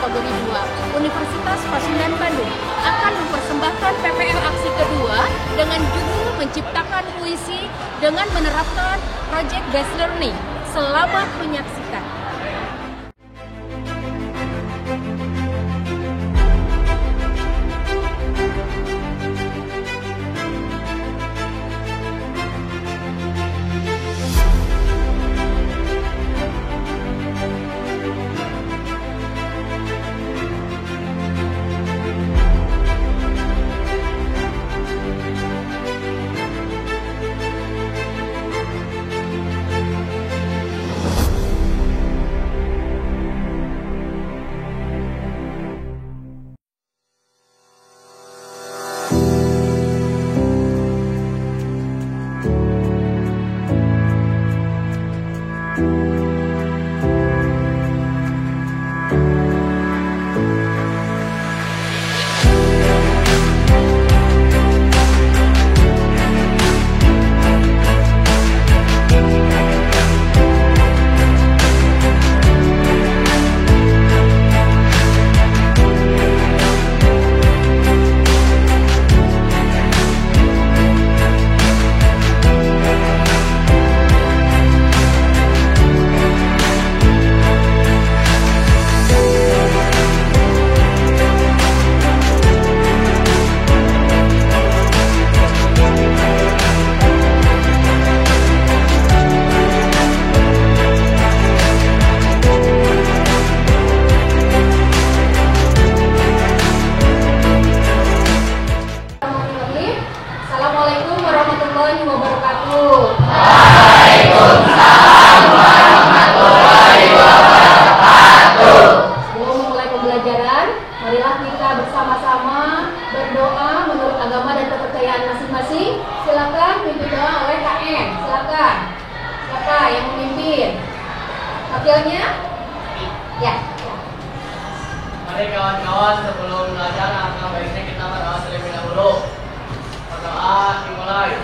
kategori 2, Universitas Pasundan Bandung akan mempersembahkan PPL aksi kedua dengan judul Menciptakan Puisi dengan menerapkan Project Based Learning. Selamat menyaksikan. Assalamualaikum warahmatullahi wabarakatuh. Waalaikumsalam warahmatullahi wabarakatuh. Sebelum memulai pembelajaran, marilah kita bersama-sama berdoa menurut agama dan kepercayaan masing-masing. Silakan pimpin doa oleh KM. Silakan. Siapa yang memimpin? Wakilnya? Ya. Mari kawan-kawan, sebelum belajar alangkah baiknya kita berdoa terlebih dahulu. Berdoa dimulai.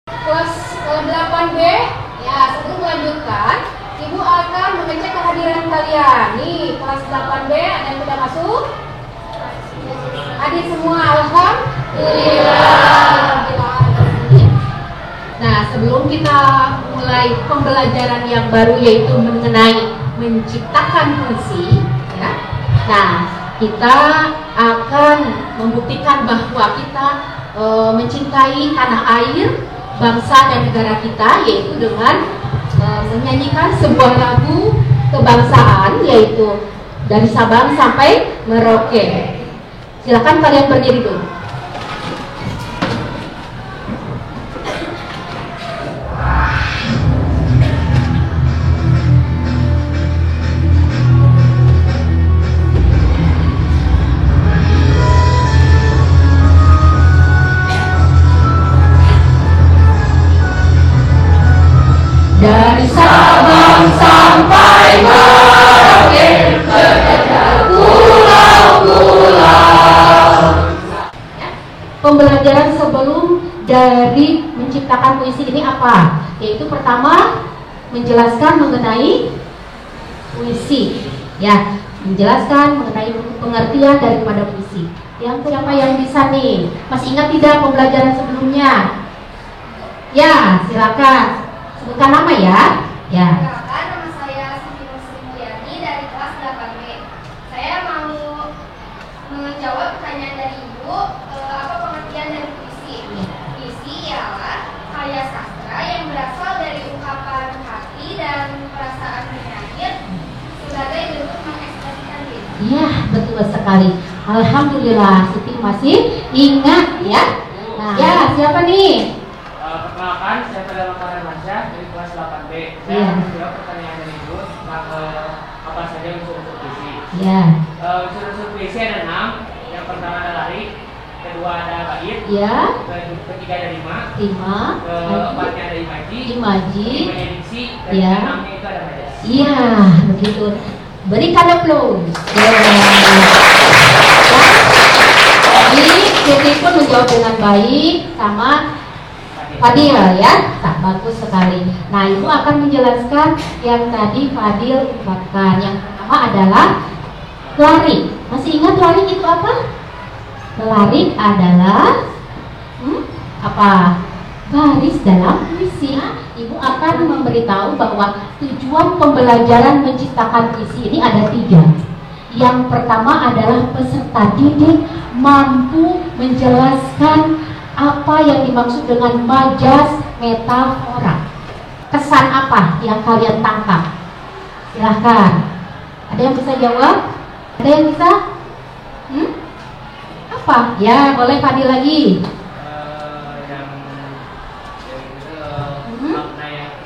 Kelas 8B, ya sebelum melanjutkan, Ibu akan mengecek kehadiran kalian. Nih, kelas 8B ada yang sudah masuk? Hadir semua, alhamdulillah. Nah, sebelum kita mulai pembelajaran yang baru yaitu mengenai menciptakan puisi, ya. Nah, kita akan membuktikan bahwa kita mencintai tanah air, bangsa dan negara kita, yaitu dengan menyanyikan sebuah lagu kebangsaan, yaitu dari Sabang sampai Merauke. Silakan kalian berdiri dulu. Dari Sabang sampai Merauke, terjajah pulau-pulau. Pembelajaran sebelum dari menciptakan puisi ini apa? Yaitu pertama, menjelaskan mengenai puisi. Ya, menjelaskan mengenai pengertian daripada puisi. Yang siapa yang bisa nih? Masih ingat tidak pembelajaran sebelumnya? Ya, silakan. Sebutkan nama ya. Ya. Perkenalkan, nama saya Siti Nursi Mulyani dari kelas 8B. Saya mau menjawab pertanyaan dari Ibu, apa pengertian dari puisi? Puisi ialah karya sastra yang berasal dari ungkapan hati dan perasaan penyair sebagai bentuk mengekspresikan diri. Iya, betul sekali. Alhamdulillah, Siti masih ingat ya. Nah, ya, siapa nih? Perkenalkan, saya Pada Makaran Masya dari kelas 8B. Saya Iya. akan menjawab pertanyaan dari Ibu tentang apa saja unsur-unsur puisi. Ya. Unsur-unsur puisi ada 6. Yang pertama ada larik, kedua ada bait, Ya. ketiga ada rima, Rima. keempatnya ada imaji, Imaji. limanya diksi, dan Iya. keenamnya itu ada majas. Iya, begitu. Berikan applause. Ya. Jadi, Siti pun menjawab dengan baik sama Fadil ya, tak bagus sekali. Nah, Ibu akan menjelaskan yang tadi Fadil ungkapkan. Yang pertama adalah lari. Masih ingat lari itu apa? Lari adalah apa? Baris dalam puisi. Ibu akan memberitahu bahwa tujuan pembelajaran menciptakan puisi ini ada 3. Yang pertama adalah peserta didik mampu menjelaskan apa yang dimaksud dengan majas metafora. Kesan apa yang kalian tangkap? Silahkan. Ada yang bisa jawab? Ada yang bisa? Apa? Ya, boleh Fadil lagi.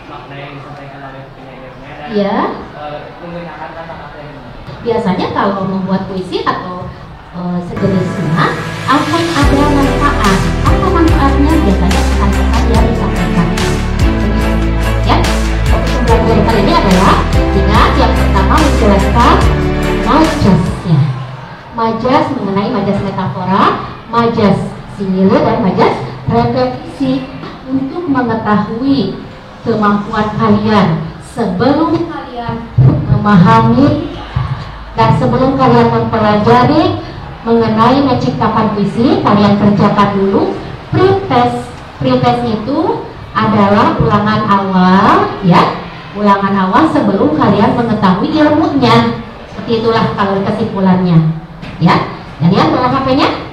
Makna yang disampaikan oleh penyairnya dan Ya. menggunakan kata-kata yang Biasanya kalau membuat puisi atau sejenisnya akan ada manfaat. Apa manfaatnya? Biasanya pesan-pesan yang disampaikan. Ya, fokus pembelajaran kali ini adalah ingat yang pertama menjelaskan majasnya. Majas mengenai majas metafora, majas simile dan majas repetisi untuk mengetahui kemampuan kalian sebelum kalian memahami dan sebelum kalian mempelajari mengenai menciptakan puisi, kalian kerjakan dulu pretest. Pretest itu adalah ulangan awal, ya, ulangan awal sebelum kalian mengetahui ilmunya. Seperti itulah kalau kesimpulannya, ya. Dan ya, bawa HP-nya.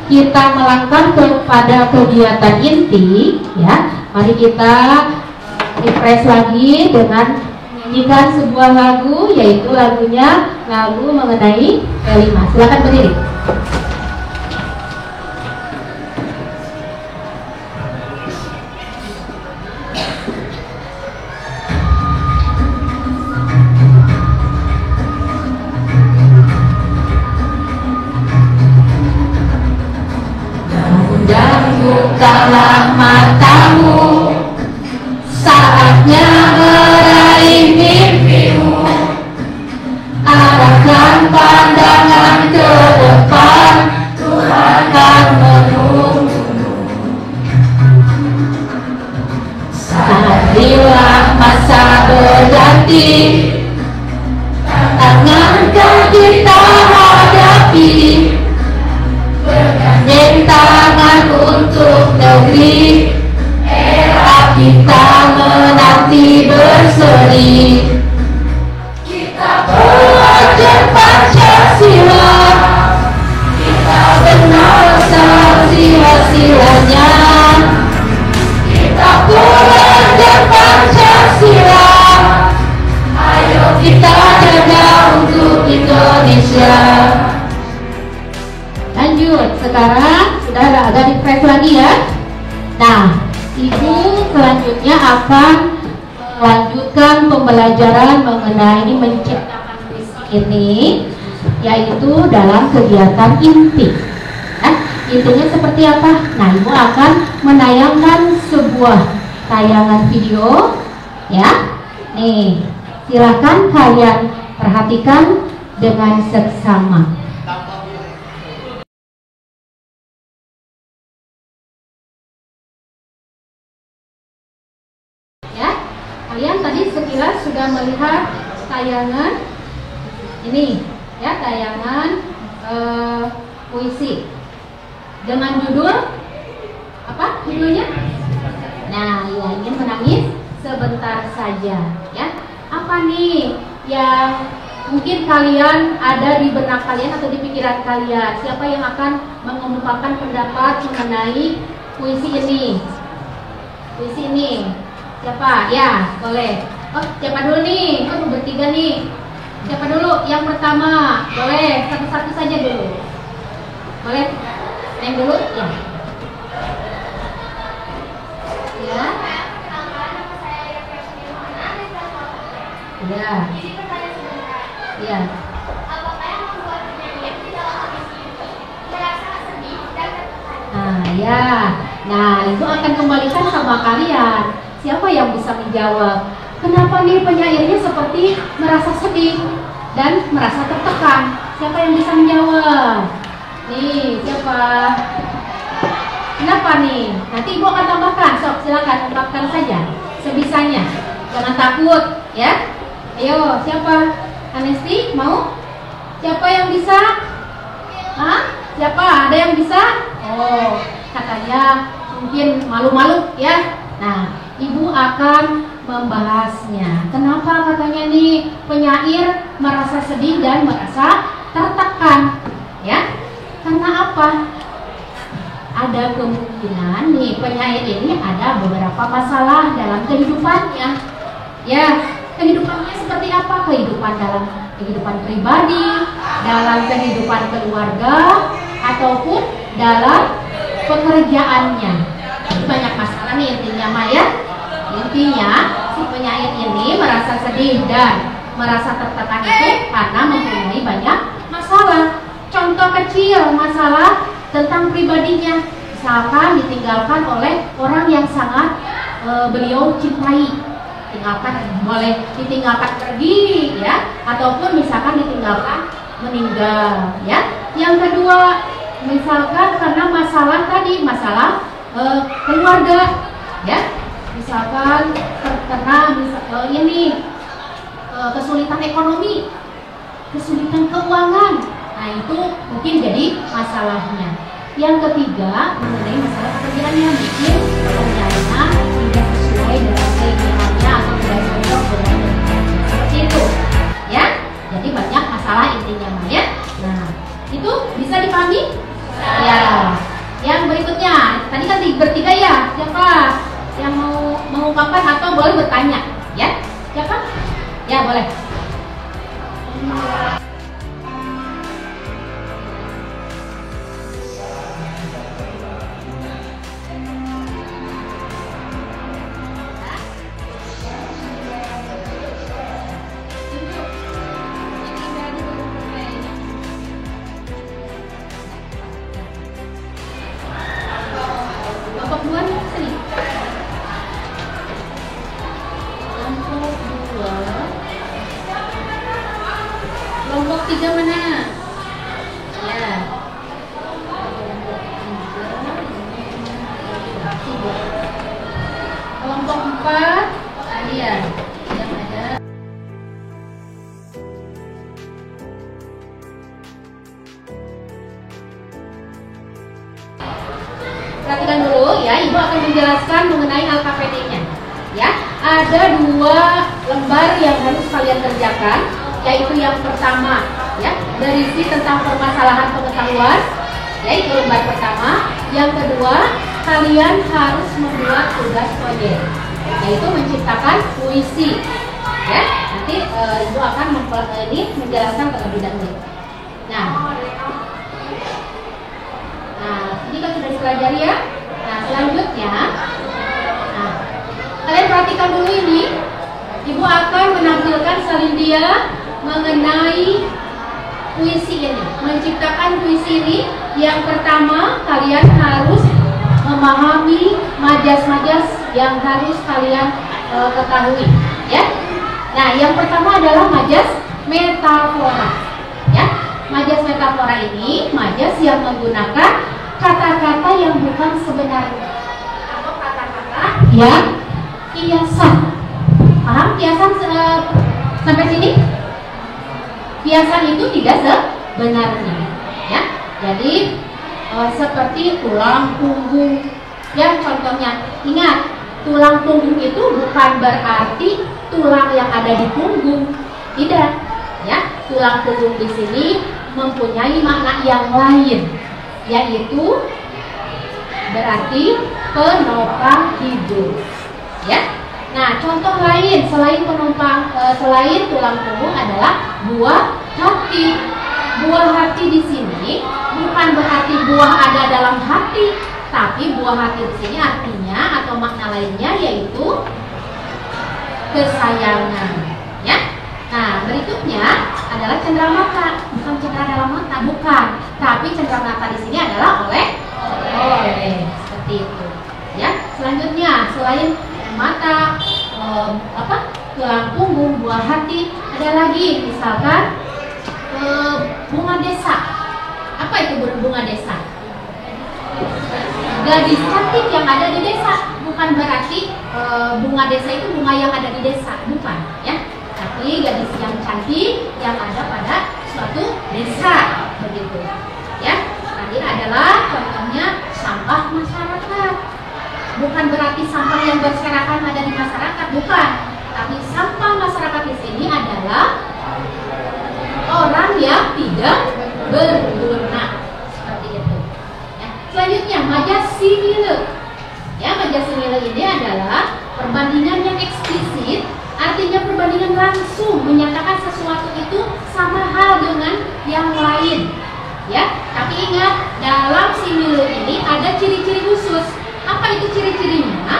Kita melangkah kepada kegiatan inti, ya. Mari kita refresh lagi dengan menyanyikan sebuah lagu, yaitu lagu mengenai kelima. Silakan berdiri. Bukalah matamu, saatnya meraih mimpimu. Arahkan pandangan ke depan, Tuhan akan menunggumu. Saatnya masa berganti, tantangan kita hadapi. Bergandeng tangan untuk negeri, era kita menanti berseri. Kita belajar Pancasila, kita kenal sila-silanya. Kita belajar Pancasila, ayo kita jaga untuk Indonesia. Lanjut, sekarang sudah agak refresh lagi ya. Nah, Ibu selanjutnya akan melanjutkan pembelajaran mengenai menciptakan puisi ini, yaitu dalam kegiatan inti. Nah, intinya seperti apa? Nah, Ibu akan menayangkan sebuah tayangan video, ya. Nih, silakan kalian perhatikan dengan seksama. Kalian tadi sekilas sudah melihat tayangan ini, ya, tayangan puisi dengan judul apa judulnya? Nah, ya, ingin menangis sebentar saja, ya. Apa nih yang mungkin kalian ada di benak kalian atau di pikiran kalian? Siapa yang akan mengemukakan pendapat mengenai puisi ini? Puisi ini. Siapa? Ya, boleh. Oh, siapa dulu nih? Oh, bertiga nih. Siapa dulu? Yang pertama. Boleh, satu-satu saja dulu. Boleh? Yang dulu? Ya. Ya. Ya. Ya. Nah, ya. Nah, itu akan kembalikan sama kalian. Siapa yang bisa menjawab? Kenapa nih penyairnya seperti merasa sedih dan merasa tertekan? Siapa yang bisa menjawab? Nih, siapa? Kenapa nih? Nanti Ibu akan tambahkan. Sok, silakan ungkapkan saja sebisanya. Jangan takut, ya. Ayo, siapa? Anesti, mau? Siapa yang bisa? Hah? Siapa? Ada yang bisa? Oh, katanya mungkin malu-malu, ya. Nah, Ibu akan membahasnya. Kenapa katanya nih penyair merasa sedih dan merasa tertekan? Ya, karena apa? Ada kemungkinan nih penyair ini ada beberapa masalah dalam kehidupannya. Ya, kehidupannya seperti apa? Kehidupan dalam kehidupan pribadi, dalam kehidupan keluarga, ataupun dalam pekerjaannya. Banyak masalah nih intinya Maya. Intinya si penyair ini merasa sedih dan merasa tertekan itu karena mempunyai banyak masalah. Contoh kecil masalah tentang pribadinya, misalkan ditinggalkan oleh orang yang sangat beliau cintai, boleh ditinggalkan pergi, ya, ataupun misalkan ditinggalkan meninggal, ya. Yang kedua, misalkan karena masalah tadi, masalah keluarga, ya, misalkan terkena kesulitan ekonomi, kesulitan keuangan. Nah, itu mungkin jadi masalahnya. Yang ketiga, mengenai masalah pekerjaannya, mungkin pekerjaannya tidak sesuai dengan keinginannya atau tidak cocok dengan pekerjaannya. Seperti itu, ya. Jadi banyak masalah intinya, ya. Nah, itu bisa dipahami? Ya. Yang berikutnya, tadi kan bertiga ya. Siapa yang mau mengungkapkan atau boleh bertanya? Ya, siapa? Ya, boleh. Kelompok 2 nih, sini. Kelompok 2. Kelompok 3 mana? Ya. Kelompok 4 kalian yang ada. Perhatikan dulu ya, Ibu akan menjelaskan mengenai LKPD-nya. Ya, ada 2 lembar yang harus kalian kerjakan, yaitu yang pertama, ya, berisi tentang permasalahan pengetahuan, yaitu lembar pertama. Yang kedua, kalian harus membuat tugas proyek, yaitu menciptakan puisi. Ya, nanti Ibu akan menjelaskan terlebih dahulu. Nah, ini kan sudah dipelajari ya. Nah, selanjutnya, kalian perhatikan dulu ini. Ibu akan menampilkan salindia mengenai puisi ini, menciptakan puisi ini. Yang pertama, kalian harus memahami majas-majas yang harus kalian ketahui, ya. Nah, yang pertama adalah majas metafora, ya. Majas metafora ini majas yang menggunakan kata-kata yang bukan sebenarnya atau kata-kata yang kiasan. Paham kiasan sampai sini? Kiasan itu tidak sebenarnya, ya. Jadi seperti tulang punggung, ya, contohnya. Ingat, tulang punggung itu bukan berarti tulang yang ada di punggung, tidak, ya. Tulang punggung di sini mempunyai makna yang lain, yaitu berarti penopang hidup, ya. Nah, contoh lain selain selain tulang punggung adalah buah hati. Buah hati di sini bukan berarti buah ada dalam hati, tapi buah hati di sini artinya atau makna lainnya yaitu kesayangan, ya. Nah, berikutnya adalah cenderamata, bukan cendera dalam mata, bukan, tapi cenderamata di sini adalah oleh, seperti itu, ya. Selanjutnya, selain mata, tulang punggung, buah hati. Ada lagi misalkan bunga desa. Apa itu bunga desa? Gadis cantik yang ada di desa. Bukan berarti bunga desa itu bunga yang ada di desa, bukan ya. Tapi gadis yang cantik yang ada pada suatu desa, begitu ya. Tadi adalah contohnya sampah masyarakat. Bukan berarti sampah yang berserakan ada di masyarakat, bukan. Tapi sampah masyarakat di sini adalah orang yang tidak berguna, seperti itu. Ya. Selanjutnya majasimile. Ya, majasimile ini adalah perbandingan yang eksplisit, artinya perbandingan langsung menyatakan sesuatu itu sama hal dengan yang lain. Ya, tapi ingat dalam simile ini ada ciri-ciri khusus. Apa itu ciri-cirinya?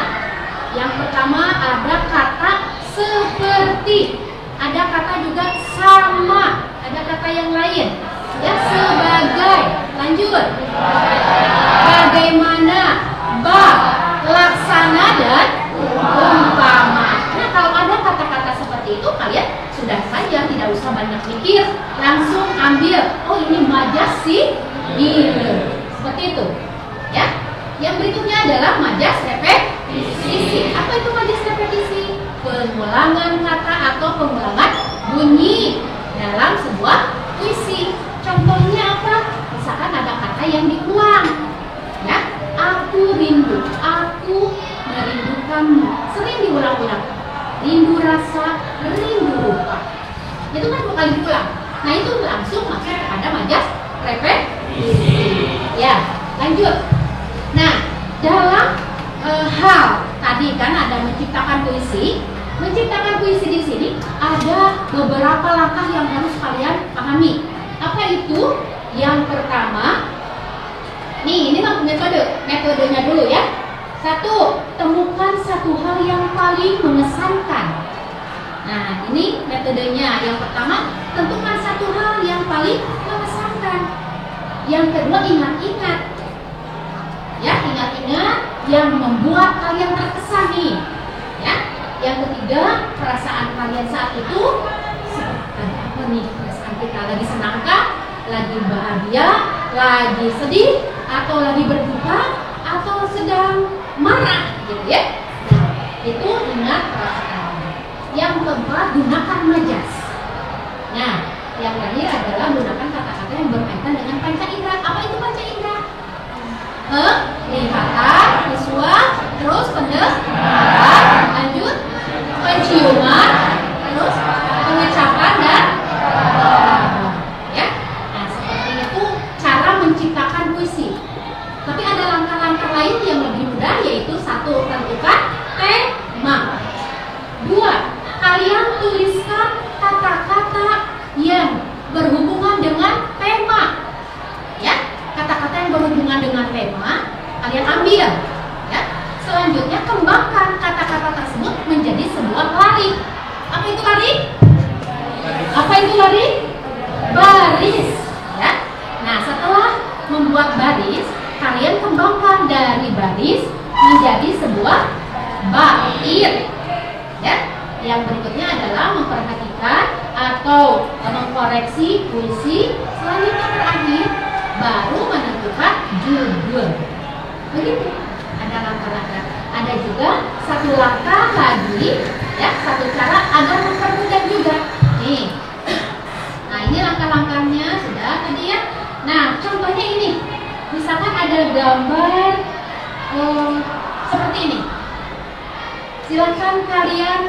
Yang pertama ada kata seperti, ada kata juga sama, ada kata yang lain. Ya, sebagai, lanjut. Bagaimana, bak, laksana dan umpama. Nah, kalau ada kata-kata seperti itu kalian sudah saja tidak usah banyak mikir, langsung ambil. Oh, ini majasimile. Seperti itu. Ya. Yang berikutnya adalah majas repetisi. Apa itu majas repetisi? Pengulangan kata atau pengulangan bunyi dalam sebuah puisi. Contohnya apa? Misalkan ada kata yang diulang. Ya, aku rindu, aku merindukanmu. Sering diulang-ulang. Rindu rasa, rindu rupa. Itu kan 2 kali diulang. Nah, itu langsung masuk kepada majas repetisi. Ya, lanjut. Nah, dalam hal tadi kan ada menciptakan puisi. Menciptakan puisi di sini ada beberapa langkah yang harus kalian pahami. Apa itu? Yang pertama, nih ini metodenya dulu ya. 1. Temukan satu hal yang paling mengesankan. Nah, ini metodenya. Yang pertama, tentukan satu hal yang paling mengesankan. Yang kedua, ingat-ingat. Ya, ingat-ingat yang membuat kalian terkesan nih. Ya. Yang ketiga, perasaan kalian saat itu seperti apa nih? Perasaan kita lagi senangkah, lagi bahagia, lagi sedih, atau lagi berduka, atau sedang marah, gitu ya. Nah, itu ingat perasaan. Yang keempat, gunakan majas. Nah, yang terakhir adalah gunakan kata-kata yang berkaitan dengan panca indera. Apa itu panca indera? Penglihatan, visual, terus pendengaran, lanjut penciuman, terus pengecapan dan ya. Nah, seperti itu cara menciptakan puisi. Tapi ada langkah-langkah lain yang lebih mudah, yaitu 1. Tentukan tema. 2. Kalian tuliskan kata-kata yang berhubungan dengan tema. Ya, kata-kata yang berhubungan dengan tema kalian ambil. Ya. Selanjutnya kembangkan kata-kata tersebut menjadi sebuah lari. Apa itu lari? Apa itu lari? Baris. Ya. Nah, setelah membuat baris, kalian kembangkan dari baris menjadi sebuah bait. Ya. Yang berikutnya adalah memperhatikan atau mengkoreksi puisi. Selanjutnya terakhir baru menentukan judul. Begitu. Ada langkah-langkah. Ada juga 1 langkah lagi, ya, 1 cara agar mempermudah juga. Nih. Nah, ini langkah-langkahnya sudah tadi ya. Nah, contohnya ini. Misalkan ada gambar seperti ini. Silakan kalian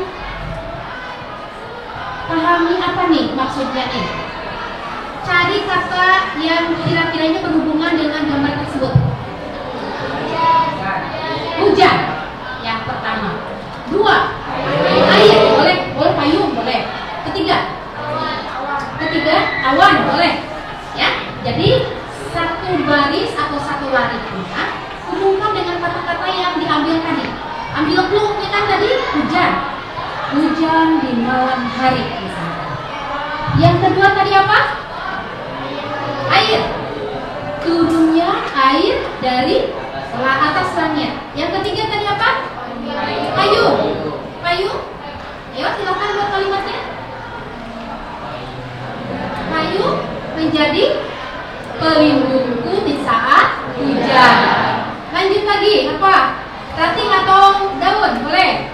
pahami apa nih maksudnya nih. Cari kata yang kira-kiranya berhubungan dengan gambar tersebut. Hujan, yang pertama. 2, air, boleh payung, boleh. Ketiga, awan, boleh. Ya, jadi 1 baris atau 1 larinya hubungkan dengan kata-kata yang diambil tadi. Ambil clue-nya kan tadi hujan. Hujan di malam hari misalnya. Yang kedua tadi apa? Air. Turunnya air dari atas langit. Yang ketiga tadi apa? Payung. Payung. Ayo silakan buat kalimatnya. Payung menjadi pelindungku di saat hujan. Lanjut lagi, apa? Ranting atau daun? Boleh.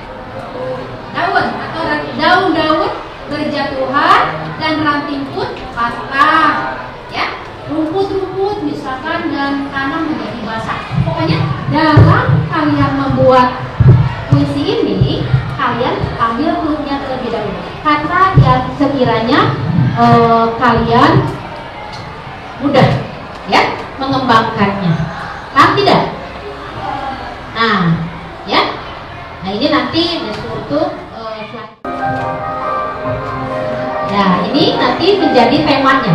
Daun atau daun-daun berjatuhan dan ranting pun patah. Ya, rumput-rumput misalkan dan tanah menjadi basah. Pokoknya dalam kalian membuat puisi ini, kalian ambil clue-nya terlebih dahulu. Kata yang sekiranya kalian mudah ya mengembangkannya. Paham tidak? Nah, ya. Nah, ini nanti untuk slide. Nah, ini nanti menjadi temanya.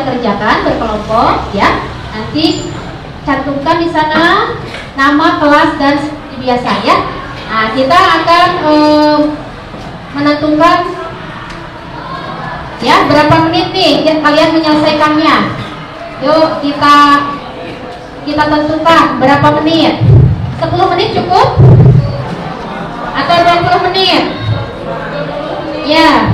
Kerjakan berkelompok ya. Nanti cantumkan di sana nama kelas dan seperti biasa ya. Nah, kita akan menentukan ya berapa menit nih ya, kalian menyelesaikannya. Yuk kita tentukan berapa menit. 10 menit cukup? Atau 20 menit? Ya.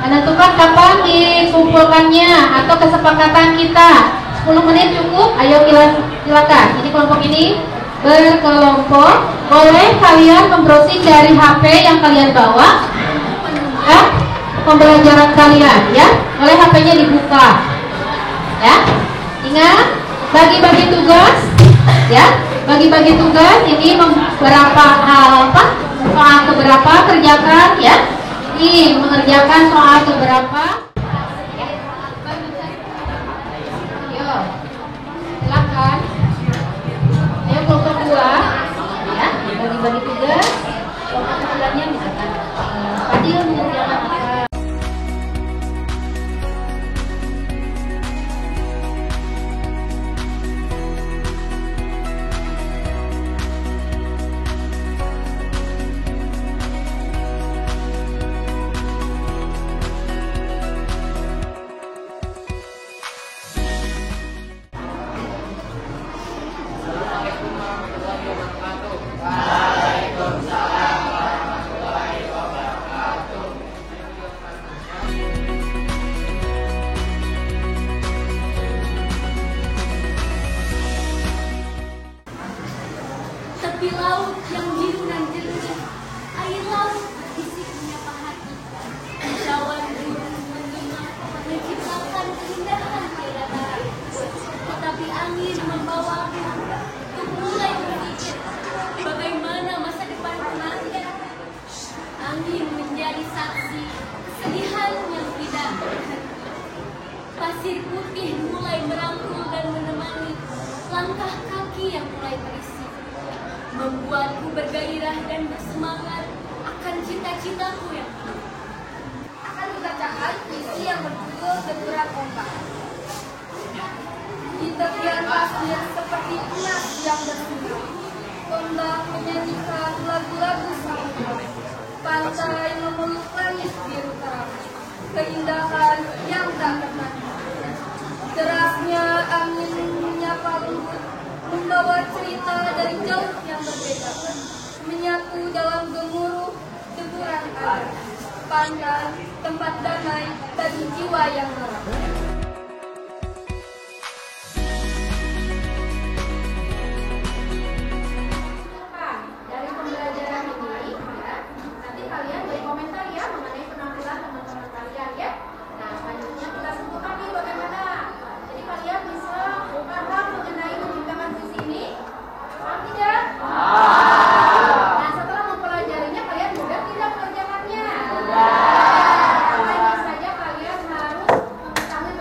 Menentukan kapan dikumpulkannya atau kesepakatan kita 10 menit cukup. Ayo silakan. Ini kelompok ini berkelompok. Boleh kalian membrowsing dari HP yang kalian bawa ya, pembelajaran kalian ya. Boleh HP-nya dibuka ya. Ingat bagi-bagi tugas ya. Bagi-bagi tugas ini berapa hal apa? Soal keberapa kerjakan ya. Ini mengerjakan soal keberapa? Ayo, silakan. Ayo kelompok 2, ya, bagi-bagi tugas. Kelompok keduanya misalkan Fadil mengerjakan apa? Tepi laut yang biru dan jernih, air laut berbisik menyapa hati. Awan biru menggema menciptakan keindahan keadaan. Tetapi angin membawaku untuk mulai berpikir bagaimana masa depan nanti. Angin menjadi saksi kesedihan yang tidak berhenti. Pasir putih mulai merangkul dan menemani langkah kaki yang mulai terisi, membuatku bergairah dan bersemangat akan cita-citaku yang Akan dibacakan puisi yang berjudul Deburan Ombak. Di tepian pasir seperti emas yang bersih, ombak menyanyikan lagu-lagu samudra. Pantai memeluk langit biru terang, keindahan yang tak tertandingi. Derasnya angin menyapa lembut, membawa cerita dari jauh yang berbeda, menyatu dalam gemuruh deburan air. Pantai, tempat damai bagi jiwa yang lelah. Dari pembelajaran ini ya, nanti kalian beri komentar ya mengenai penampilan teman-teman kalian ya. Nah, selanjutnya kita sebutkan nih bagaimana. Jadi kalian bisa paham mengenai menciptakan puisi ini? Paham tidak? Nah, setelah mempelajarinya kalian mudah tidak mengerjakannya? Apa ini saja kalian harus mengetahui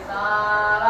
Salam.